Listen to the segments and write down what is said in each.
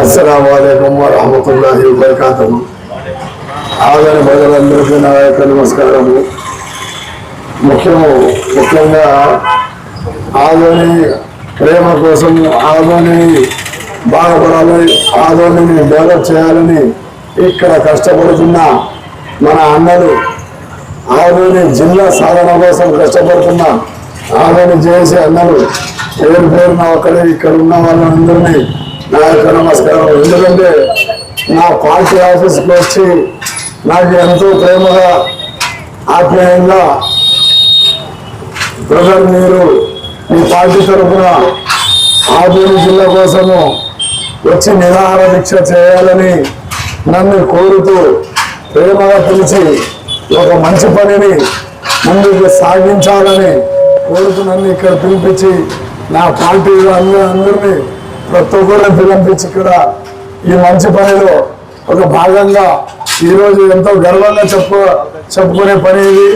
అస్సలాముఅలైకుం వరహమతుల్లాహి వబరకాతుహు. ఆదరణ ప్రజలందరికీ నా యొక్క నమస్కారము. ముఖ్యంగా ఆదోని ప్రేమ కోసం, ఆదోని బాగుపడాలని, ఆదోని డెవలప్ చేయాలని ఇక్కడ కష్టపడుతున్న మన అన్నలు, ఆదోని జిల్లా సాధన కోసం కష్టపడుతున్న ఆదోని చేసే అన్నలు పేరున ఒకరే ఇక్కడ ఉన్న వాళ్ళందరినీ నా యొక్క నమస్కారం. ఎందుకంటే నా పార్టీ ఆఫీస్కి వచ్చి నాకు ఎంతో ప్రేమగా, ఆప్యాయంగా బ్రదర్ మీరు మీ పార్టీ తరఫున ఆదోని జిల్లా కోసము వచ్చి నిరాహార దీక్ష చేయాలని నన్ను కోరుతూ ప్రేమగా పిలిచి ఒక మంచి పనిని ముందుకు సాగించాలని కోరుతూ నన్ను ఇక్కడ పిలిపించి నా పార్టీ అందరినీ ప్రతి ఒక్కరిని పిలిపించి ఇక్కడ ఈ మంచి పనిలో ఒక భాగంగా ఈరోజు ఎంతో గర్వంగా చెప్పుకునే పని ఇది.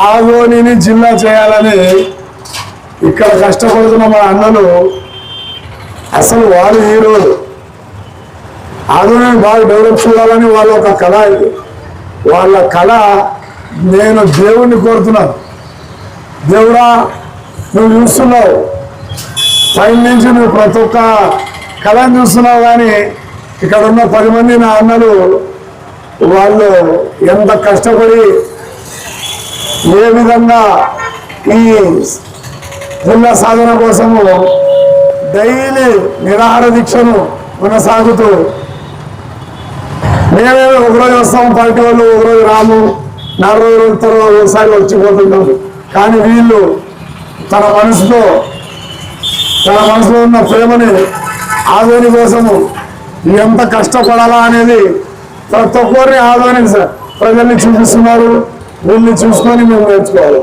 ఆదోనిని జిల్లా చేయాలని ఇక్కడ కష్టపడుతున్న మా అన్నలు, అసలు వాళ్ళు ఈరోజు ఆదోనిని బాగా డెవలప్ చేయాలని వాళ్ళ ఒక కళ ఇది. వాళ్ళ కళ నేను దేవుణ్ణి కోరుతున్నాను. దేవుడా, నువ్వు చూస్తున్నావు, పైన నుంచి నువ్వు ప్రతి ఒక్క కళను చూస్తున్నావు, కానీ ఇక్కడ ఉన్న 10 మంది నా అన్నలు వాళ్ళు ఎంత కష్టపడి ఏ విధంగా ఈ జిల్లా సాధన కోసము డైలీ నిరాహార దీక్షను కొనసాగుతూ, మేమే ఒకరోజు వస్తాము పార్టీ వాళ్ళు, ఒకరోజు రాము, 4 రోజుల తర్వాత ఒకసారి వచ్చిపోతుంటాము. కానీ వీళ్ళు తన మనసులో ఉన్న ప్రేమని ఆదోని కోసము ఎంత కష్టపడాలా అనేది ప్రతి ఒక్కరిని ఆదోని ప్రజల్ని చూపిస్తున్నారు. వీళ్ళని చూసుకొని మేము నేర్చుకోవాలి,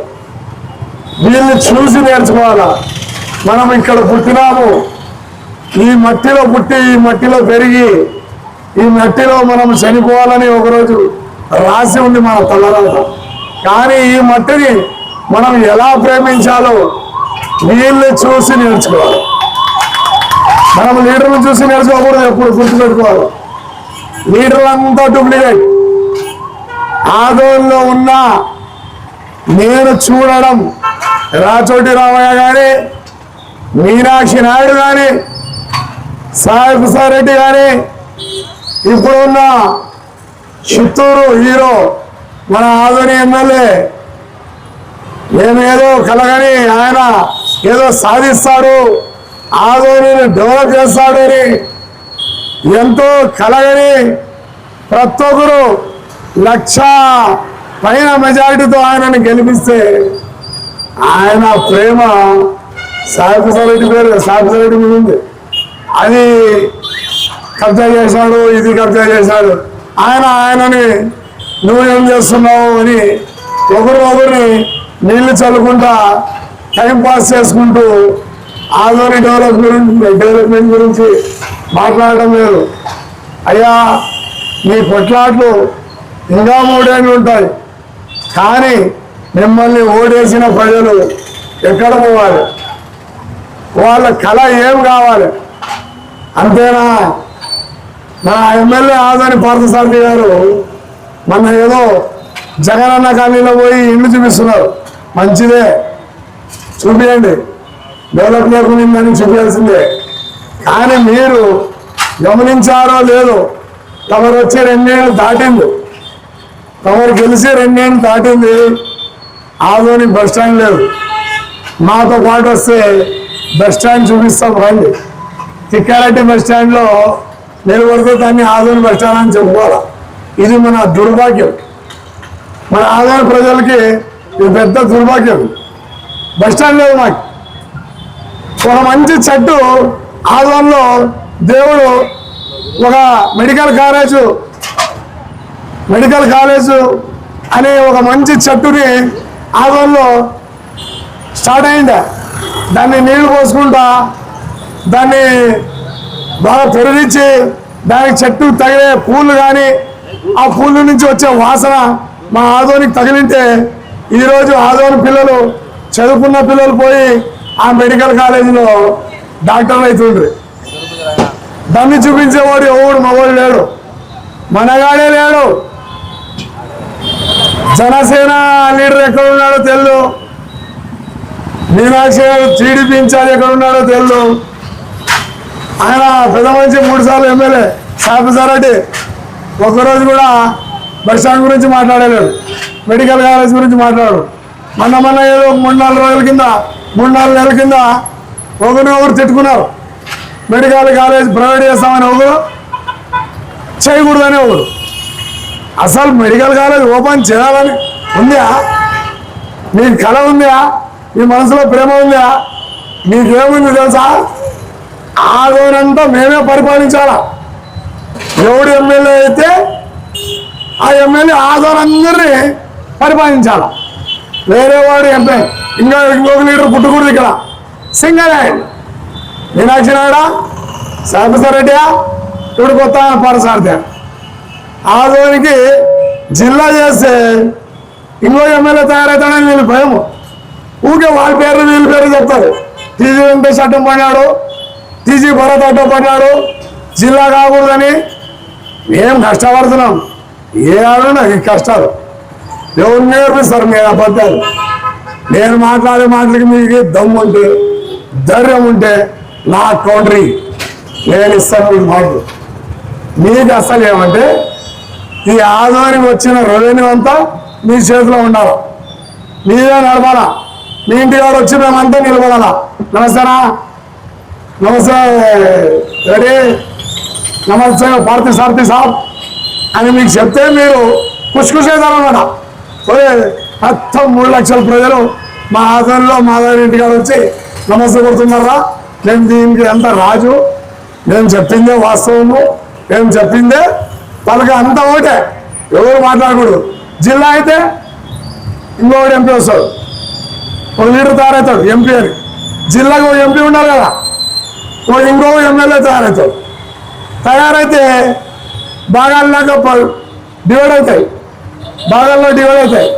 వీళ్ళని చూసి నేర్చుకోవాలా. మనం ఇక్కడ పుట్టినాము, ఈ మట్టిలో పుట్టి, ఈ మట్టిలో పెరిగి, ఈ మట్టిలో మనం చనిపోవాలని ఒకరోజు రాసి ఉంది మన తలరాత. కానీ ఈ మట్టిని మనం ఎలా ప్రేమించాలో వీళ్ళని చూసి నేర్చుకోవాలి. మనం లీడర్లు చూసి నేర్చుకోకూడదు, ఎప్పుడు గుర్తుపెట్టుకోవాలి. లీడర్లంతా డూప్లికేట్. ఆదోనిలో ఉన్న నేను చూడడం రాచోటి రామయ్య కానీ, మీనాక్షి నాయుడు కానీ, సాయి ప్రసాద్ రెడ్డి కానీ, ఇప్పుడున్న చిత్తూరు హీరో మన ఆదోని ఎమ్మెల్యే, ఏదో కలగని ఆయన ఏదో సాధిస్తాడు, ఆదోనిని డెవలప్ చేస్తాడు అని ఎంతో కలగని ప్రతి ఒక్కరు 1,00,000 పైన మెజారిటీతో ఆయనని గెలిపిస్తే ఆయన ప్రేమ సాయిప్రసాద్ పేరు సాయిప్రసాద్ మీద ఉంది. అది కబ్జా చేశాడు, ఇది కబ్జా చేశాడు. ఆయనని నువ్వేం చేస్తున్నావు అని ఒకరిని నీళ్లు చల్లుకుంటా టైం పాస్ చేసుకుంటూ ఆదోని డెవలప్మెంట్ గురించి మాట్లాడటం లేదు. అయ్యా, మీ కొట్లాట్లు ఇంకా 3 ఏళ్ళు ఉంటాయి, కానీ మిమ్మల్ని ఓడేసిన ప్రజలు ఎక్కడ పోవాలి? వాళ్ళ కళ ఏం కావాలి? అంతేనా? నా ఎమ్మెల్యే ఆదోని పార్థసారథి గారు మొన్న ఏదో జగనన్న కాలనీలో పోయి ఇల్లు చూపిస్తున్నారు. మంచిదే, చూపించండి, డెవలప్ లేకుందని చూపించాల్సిందే. కానీ మీరు గమనించారో లేదో, తమరు వచ్చి 2 ఏళ్ళు దాటింది, తమరు గెలిచి 2 ఏళ్ళు దాటింది, ఆదోని బస్ స్టాండ్ లేదు. మాతో పాటు వస్తే బస్ స్టాండ్ చూపిస్తాం రండి. తిక్కారెడ్డి బస్ స్టాండ్లో నిలబడితే దాన్ని ఆదోని బస్ స్టాండ్ అని చెప్పుకోవాలి. ఇది మన దుర్భాగ్యం. మన ఆదోని ప్రజలకి ఇది పెద్ద దుర్భాగ్యం. బస్ స్టాండ్ లేదు. మాకు ఒక మంచి చెట్టు ఆదోనిలో దేవుడు ఒక మెడికల్ కాలేజు అనే ఒక మంచి చెట్టుని ఆదోనిలో స్టార్ట్ అయిందా. దాన్ని నీళ్లు పోసుకుంటా, దాన్ని బాగా పెరిగించి, దానికి చెట్టు తగిలే పూలు కానీ, ఆ పూల నుంచి వచ్చే వాసన మా ఆదోనికి తగిలింటే ఈరోజు ఆదోని పిల్లలు, చదువుకున్న పిల్లలు పోయి ఆ మెడికల్ కాలేజీలో డాక్టర్లు అవుతుండ్రు. దాన్ని చూపించేవాడు ఎవడు మగవాడు లేడు, మనగాడే లేడు. జనసేన లీడర్ ఎక్కడ ఉన్నాడో తెలు, మీనాక్షి టీడీపీ ఇన్ఛార్జ్ ఎక్కడ ఉన్నాడో తెలు. ఆయన పెద్ద మంచి 3 సార్లు ఎమ్మెల్యే సాపిసారెడ్డి ఒక్కరోజు కూడా బస్ స్టాండ్ గురించి మాట్లాడలేడు, మెడికల్ కాలేజ్ గురించి మాట్లాడు. మొన్న ఏదో 3-4 రోజుల కింద 3-4 నెలల కింద ఒకరు తిట్టుకున్నారు. మెడికల్ కాలేజ్ ప్రైవేట్ చేస్తామని ఒకరు, చేయకూడదని ఒకరు. అసలు మెడికల్ కాలేజ్ ఓపెన్ చేయాలని ఉందా? మీకు కళ ఉందా? మీ మనసులో ప్రేమ ఉందా? మీకేముంది తెలుసా? ఆదోనంతా మేమే పరిపాలించాలా. ఎవడు ఎమ్మెల్యే అయితే ఆ ఎమ్మెల్యే ఆదోనందరినీ పరిపాలించాలా. వేరే వాడు ఎంపీ ఇంకొక లీడర్ పుట్టుకూడదు. ఇక్కడ సింగల్ హ్యాండ్ మీనాక్షి నాయుడా, సాంబశివరెడ్డియా, ఇప్పుడు కొత్త పారసారథి. ఆదోనికి జిల్లా చేస్తే ఇంకో ఎమ్మెల్యే తయారవుతాడని వీళ్ళు భయము. ఊకే వాళ్ళ పేర్లు వీళ్ళ పేర్లు చెప్తారు. టీజీ వెంకటేష్ అడ్డం పడినాడు, టీజీ భరత్ అడ్డం పడినాడు, జిల్లా కాకూడదని. మేము కష్టపడుతున్నాం. ఏ ఆడన్నా ఈ కష్టాలు ఎవరు నేర్పిస్తారు? మీరు అబద్ధాలు. నేను మాట్లాడే మాటలకి మీకు దమ్ము ఉంటే, ధైర్యం ఉంటే నా కౌంటరీ నేను ఇస్తాను. మీకు మాటలు మీకు అసలు ఏమంటే ఈ ఆదాయానికి వచ్చిన రెవెన్యూ అంతా మీ చేతిలో ఉండాలి, మీరే నడపాలా. మీ ఇంటి వాడు వచ్చి మేమంతా నిలబడాలా. నమస్తేనా, నమస్తే రెడీ, నమస్తే పార్థి సారథి సాబ్ అని మీకు చెప్తే మీరు ఖుషిఖుషేదారన్నమాట. మొత్తం 3 లక్షల ప్రజలు మా ఆదరణలో మా ఇంటి కాడ వచ్చి నమస్తే కొడుతున్నారా. నేను దీనికి ఎంత రాజు, మేము చెప్పిందే వాస్తవము, మేము చెప్పిందే వాళ్ళకి అంత ఒకటే, ఎవరు మాట్లాడకూడదు. జిల్లా అయితే ఇంకొకటి ఎంపీ వస్తాడు, ఒక లీడర్ తయారవుతాడు ఎంపీ అని. జిల్లాకు ఒక ఎంపీ ఉండాలి కదా, ఇంకో ఎమ్మెల్యే తయారవుతాడు. తయారైతే భాగాల్లాగా డివైడ్ అవుతాయి, భాగాల్లో డివైడ్ అవుతాయి.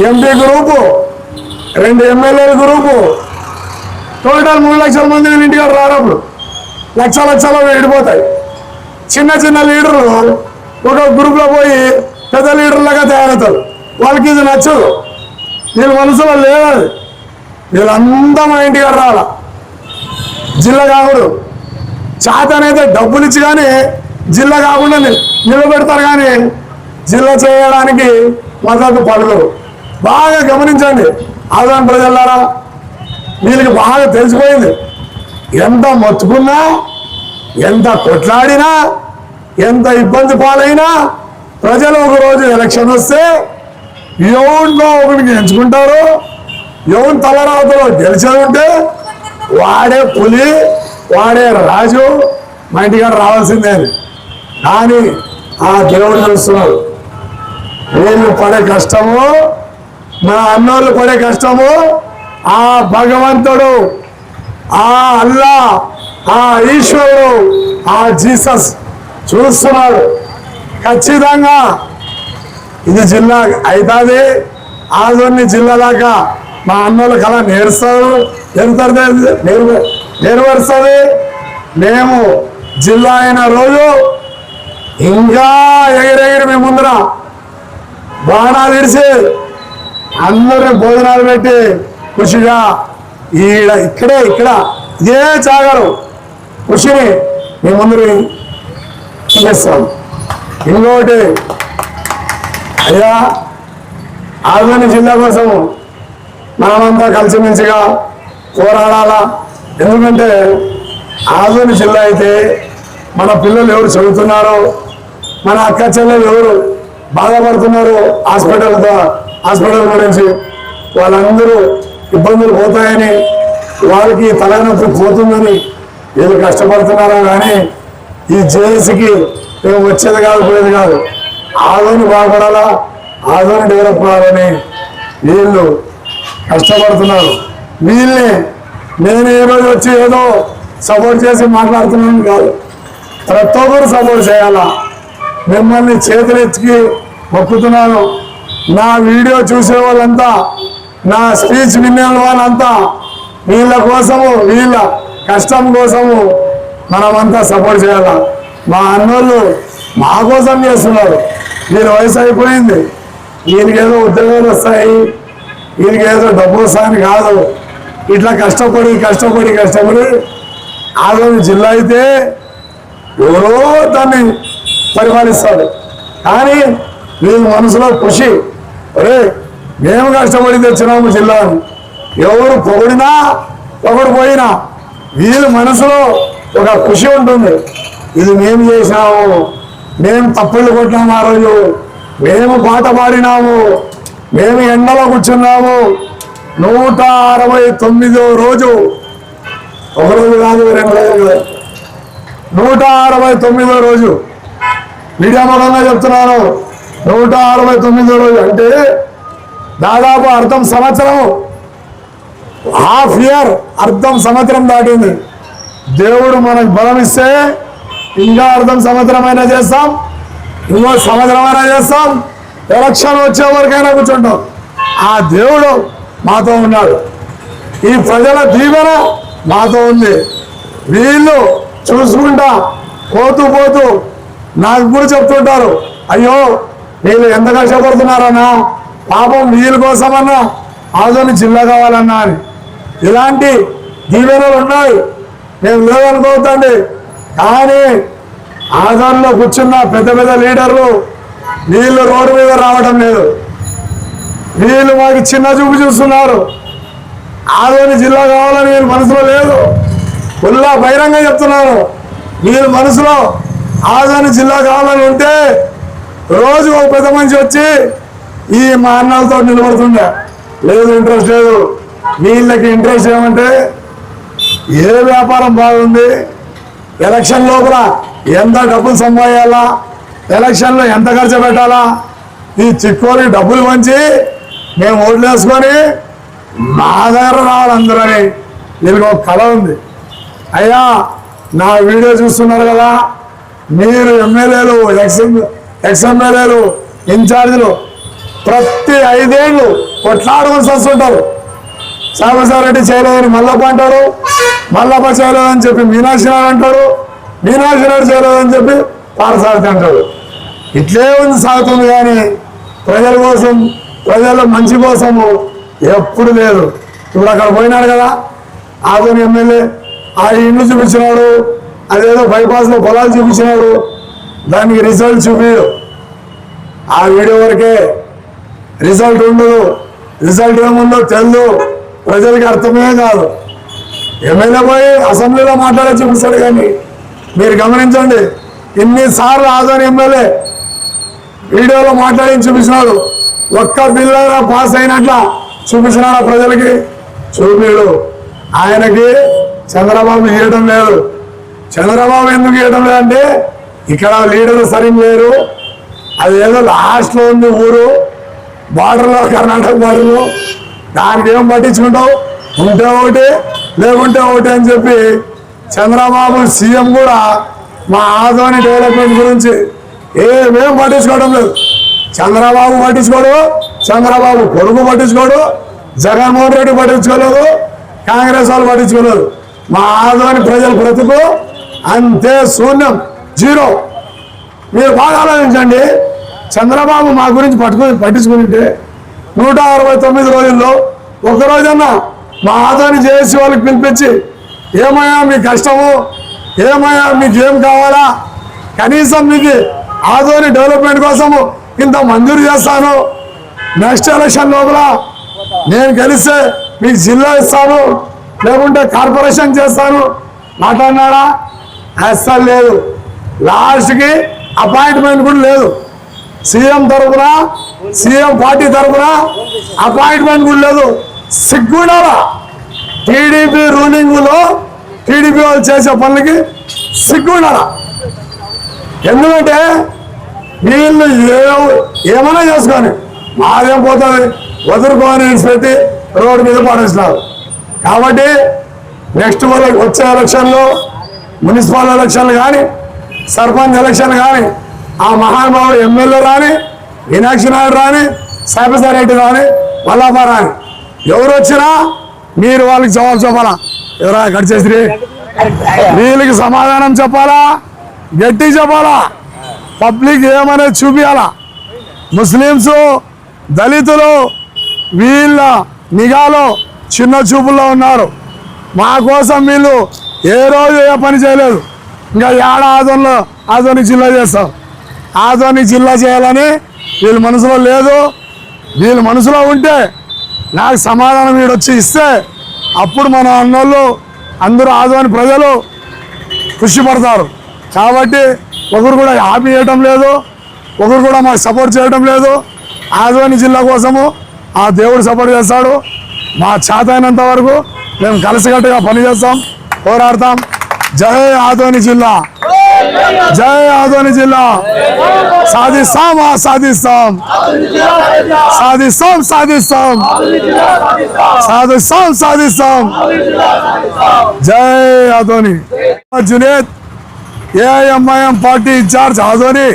ఎంపీ గ్రూపు, 2 ఎమ్మెల్యేల గ్రూపు, టోటల్ 3 లక్షల మంది ఇంటికి రానప్పుడు లక్షలు విడిపోతాయి. చిన్న చిన్న లీడర్లు ఒక గ్రూప్లో పోయి పెద్ద లీడర్లాగా తయారవుతారు. వాళ్ళకి ఇది నచ్చదు, వీళ్ళ మనసులో లేదు. వీళ్ళంతా మా ఇంటికి రావాల, జిల్లా కాకూడదు. చేతనైతే డబ్బులు ఇచ్చి కానీ జిల్లా కాకుండా నిలబెడతారు, కానీ జిల్లా చేయడానికి మద్దతు పడతారు. బాగా గమనించండి ఆదాయం ప్రజలారా, వీళ్ళకి బాగా తెలిసిపోయింది. ఎంత మొత్తుకున్నా, ఎంత కొట్లాడినా, ఎంత ఇబ్బంది పాలైనా ప్రజలు ఒకరోజు ఎలక్షన్ వస్తే ఎవరినో ఒకరికి ఎంచుకుంటారు. ఎవరి తలరాతలో గెలిచేది ఉంటే వాడే పులి, వాడే రాజు, మా ఇంటికాడ రావాల్సిందే. కానీ ఆ దేవుడు చూస్తున్నాడు. వీళ్ళు పడే కష్టము, మన అన్నోళ్ళు పడే కష్టము ఆ భగవంతుడు, ఆ అల్లా, ఆ ఈశ్వరుడు, ఆ జీసస్ చూస్తున్నాడు. ఖచ్చితంగా ఇది జిల్లా అవుతుంది. ఆదోని జిల్లా దాకా మా అన్నోళ్ళు కళ నెరవేరుస్తుంది. మేము జిల్లా అయిన రోజు ఇంకా ఎగిరెగిరి మేము ముందర బాణాలు ఇడిచి అందరిని భోజనాలు పెట్టి ఖుషిగా ఇక్కడ ఇదే చాగరు ఖుషిని మేము ముందరు చేస్తాం. ఇంకోటి అయ్యా, ఆదోని జిల్లా కోసం మనమంతా కలిసిమెలిసిగా పోరాడాలా. ఎందుకంటే ఆదోని జిల్లా అయితే మన పిల్లలు ఎవరు చదువుతున్నారో, మన అక్క చెల్లెలు ఎవరు బాధపడుతున్నారు హాస్పిటల్ గురించి, వాళ్ళందరూ ఇబ్బందులు పోతాయని, వాళ్ళకి తలనొప్పి పోతుందని వీళ్ళు కష్టపడుతున్నారో. కానీ ఈ జేఏసీకి మేము వచ్చేది కాదు, పోయేది కాదు. ఆదోని బాగుపడాలా, ఆదోని డెవలప్ కావాలని వీళ్ళు కష్టపడుతున్నారు. వీళ్ళని నేను ఏ రోజు వచ్చి ఏదో సపోర్ట్ చేసి మాట్లాడుతున్నాను కాదు, ప్రతి ఒక్కరు సపోర్ట్ చేయాలా. మిమ్మల్ని చేతులెత్తికి మొక్కుతున్నాను. నా వీడియో చూసే వాళ్ళంతా, నా స్పీచ్ వినే వాళ్ళంతా వీళ్ళ కోసము, వీళ్ళ కష్టం కోసము మనమంతా సపోర్ట్ చేయాలా. మా అన్నోళ్ళు మా కోసం చేస్తున్నారు. వీళ్ళ వయసు అయిపోయింది, వీళ్ళకేదో ఉద్యోగాలు వస్తాయి, వీళ్ళకేదో డబ్బు వస్తాయని కాదు. ఇట్లా కష్టపడి ఆదోని జిల్లా అయితే ఎవరో దాన్ని పరిపాలిస్తారు. కానీ వీళ్ళ మనసులో ఖుషి, అరే మేము కష్టపడి తెచ్చినాము జిల్లాను. ఎవరు పొగిడినా పొగడిపోయినా వీళ్ళ మనసులో ఒక ఖుషి ఉంటుంది. ఇది మేము చేసినాము, మేము తప్పులు కొట్టినాము, ఆ రోజు మేము పాట పాడినాము, మేము ఎండలో కూర్చున్నాము. 169వ రోజు, ఒక రోజు కాదు, 2 రోజులు కాదు, 169వ రోజు. మీడియా మూలంగా చెప్తున్నాను, 169వ రోజు అంటే దాదాపు అర్థం సంవత్సరం, హాఫ్ ఇయర్, అర్థం సంవత్సరం దాటింది. దేవుడు మనకు బలం ఇస్తే ఇంకా అర్థం సంవత్సరమైనా చేస్తాం, ఇంకో సంవత్సరమైనా చేస్తాం, ఎలక్షన్ వచ్చే వరకైనా కూర్చుంటాం. ఆ దేవుడు మాతో ఉన్నాడు, ఈ ప్రజల దీవెన మాతో ఉంది. వీళ్ళు చూసుకుంటా పోతూ నాకు కూడా చెప్తుంటారు, అయ్యో వీళ్ళు ఎంత కష్టపడుతున్నారన్నా, పాపం వీళ్ళ కోసమన్నా ఆదోని జిల్లా కావాలన్నా అని. ఇలాంటి దీవెనలు ఉన్నాయి, మేము లేదనుకోవద్దండి. కానీ ఆదోనిలో కూర్చున్న పెద్ద లీడర్లు వీళ్ళు రోడ్డు మీద రావడం లేదు. వీళ్ళు మాకు చిన్న చూపు చూస్తున్నారు. ఆదోని జిల్లా కావాలని వీళ్ళ మనసులో లేదు. ఫుల్లా బహిరంగ చెప్తున్నారు, వీళ్ళ మనసులో ఆదోని జిల్లా కావాలని ఉంటే రోజు ఒక పెద్ద మనిషి వచ్చి ఈ మా అన్నలతో నిలబడుతుండే. లేదు, ఇంట్రెస్ట్ లేదు. వీళ్ళకి ఇంట్రెస్ట్ ఏమంటే ఏ వ్యాపారం బాగుంది, ఎలక్షన్ లోపల ఎంత డబ్బులు సంపాదించాలా, ఎలక్షన్లో ఎంత ఖర్చు పెట్టాలా, ఈ చిక్కోని డబ్బులు పంచి మేము ఓట్లు వేసుకొని మా దగ్గర రావాలి అందరని వీళ్ళకి ఒక కళ ఉంది. అయ్యా నా వీడియో చూస్తున్నారు కదా, మీరు ఎమ్మెల్యేలు, ఎక్స్ ఎమ్మెల్యేలు, ఇన్ఛార్జీలు ప్రతి 5 ఏళ్ళు కొట్లాడుకొని వస్తుంటారు. సాంబశివరెడ్డి చేయలేదని మల్లప్ప అంటాడు, మల్లప్ప చేయలేదని చెప్పి మీనాక్షి నాయుడు అంటాడు, మీనాక్షి నాయుడు చేయలేదని చెప్పి పారసారథి అంటాడు. ఇట్లే ఉంది సాగుతుంది. కానీ ప్రజల కోసం, ప్రజల మంచి కోసము ఎప్పుడు లేదు. ఇప్పుడు అక్కడ పోయినాడు కదా ఆదోని ఎమ్మెల్యే, ఆ ఇండ్లు చూపించినాడు, అదేదో బైపాస్లో పొలాలు చూపించినాడు, దానికి రిజల్ట్ చూపించడు. ఆ వీడియో వరకే, రిజల్ట్ ఉండదు. రిజల్ట్ ఏముందో తెలియదు, ప్రజలకి అర్థమే కాదు. ఎమ్మెల్యే పోయి అసెంబ్లీలో మాట్లాడే చూపిస్తాడు. కానీ మీరు గమనించండి, ఇన్నిసార్లు ఆదోని ఎమ్మెల్యే వీడియోలో మాట్లాడి చూపించినాడు, ఒక్క బిల్లు పాస్ అయినట్ల చూపించినాడు ప్రజలకి, చూపిడు. ఆయనకి చంద్రబాబు ఇవ్వడం లేదు. చంద్రబాబు ఎందుకు ఇవ్వడం లేదంటే ఇక్కడ లీడర్లు సరిగ్గా లేరు. అదేదో లాస్ట్లో ఉంది ఊరు, బార్డర్లో, కర్ణాటక బార్డర్లో. దానికి ఏం పట్టించుకుంటావు, ఉంటే ఒకటి లేకుంటే ఒకటి అని చెప్పి చంద్రబాబు సీఎం కూడా మా ఆదోని డెవలప్మెంట్ గురించి ఏమేం పట్టించుకోవడం లేదు. చంద్రబాబు పట్టించుకోడు, చంద్రబాబు కొడుకు పట్టించుకోడు, జగన్మోహన్ రెడ్డి పట్టించుకోలేదు, కాంగ్రెస్ వాళ్ళు పట్టించుకోలేదు. మా ఆదోని ప్రజల బ్రతుకు అంతే శూన్యం, జీరో. మీరు బాగా ఆలోచించండి, చంద్రబాబు మా గురించి పట్టించుకుంటే 169 రోజుల్లో ఒక్కరోజన్నా మా ఆదోని చేసి వాళ్ళకి పిలిపించి, ఏమయ్యా మీ కష్టము, ఏమయ్యా మీకు ఏం కావాలా, కనీసం మీకు ఆదోని డెవలప్మెంట్ కోసము ఇంత మంజూరు చేస్తాను, నెక్స్ట్ ఎలక్షన్ లోపల నేను గెలిస్తే మీకు జిల్లా ఇస్తాను, లేకుంటే కార్పొరేషన్ చేస్తాను మాట్లాడినాడా? అస్సలు లేదు. లాస్ట్కి అపాయింట్మెంట్ కూడా లేదు. సీఎం తరఫున, సీఎం పార్టీ తరఫున అపాయింట్మెంట్ కూడా లేదు. సిగ్గుండాలా? టీడీపీ రూలింగ్లో టీడీపీ వాళ్ళు చేసే పనులకి సిగ్గుండాలా? ఎందుకంటే వీళ్ళు ఏమైనా చేసుకొని మాదేం పోతుంది, వదులుకొని పెట్టి రోడ్డు మీద పడేస్తున్నారు. కాబట్టి నెక్స్ట్ వచ్చే ఎలక్షన్లో, మున్సిపల్ ఎలక్షన్లు కానీ, సర్పంచ్ ఎలక్షన్ కానీ, ఆ మహానుభావుడు ఎమ్మెల్యే రాని, మీనాక్షి నాయుడు రాని, సాంబశివరెడ్డి రాని, మల్లప్ప రాని, ఎవరు వచ్చినా మీరు వాళ్ళకి జవాబు చెప్పాలా. ఎవరా కట్ చేసి వీళ్ళకి సమాధానం చెప్పాలా, గట్టి చెప్పాలా, పబ్లిక్ ఏమనేది చూపించాలా. ముస్లిమ్స్, దళితులు వీళ్ళ నిఘాలో చిన్న చూపుల్లో ఉన్నారు. మా కోసం వీళ్ళు ఏ రోజు ఏ పని చేయలేదు. ఇంకా ఏడ ఆదోని జిల్లా చేస్తాం. ఆదోని జిల్లా చేయాలని వీళ్ళ మనసులో లేదు. వీళ్ళ మనసులో ఉంటే నాకు సమాధానం వీడొచ్చి ఇస్తే అప్పుడు మన అన్నోళ్ళు అందరూ ఆదోని ప్రజలు కృషి పడతారు. కాబట్టి ఒకరు కూడా హామీ చేయటం లేదు, ఒకరు కూడా మాకు సపోర్ట్ చేయడం లేదు. ఆదోని జిల్లా కోసము ఆ దేవుడు సపోర్ట్ చేస్తాడు. మా చేతైనంత వరకు మేము కలిసికట్టుగా పనిచేస్తాం, పోరాడతాం. జై ఆదోని జిల్లా, జై ఆదోని జిల్లా. సాధిస్తాం, సాధిస్తాం, సాధిస్తాం, సాధిస్తాం, సాధిస్తాం, సాధిస్తాం. జై Adoni. Juned, AIMIM party incharge Adoni.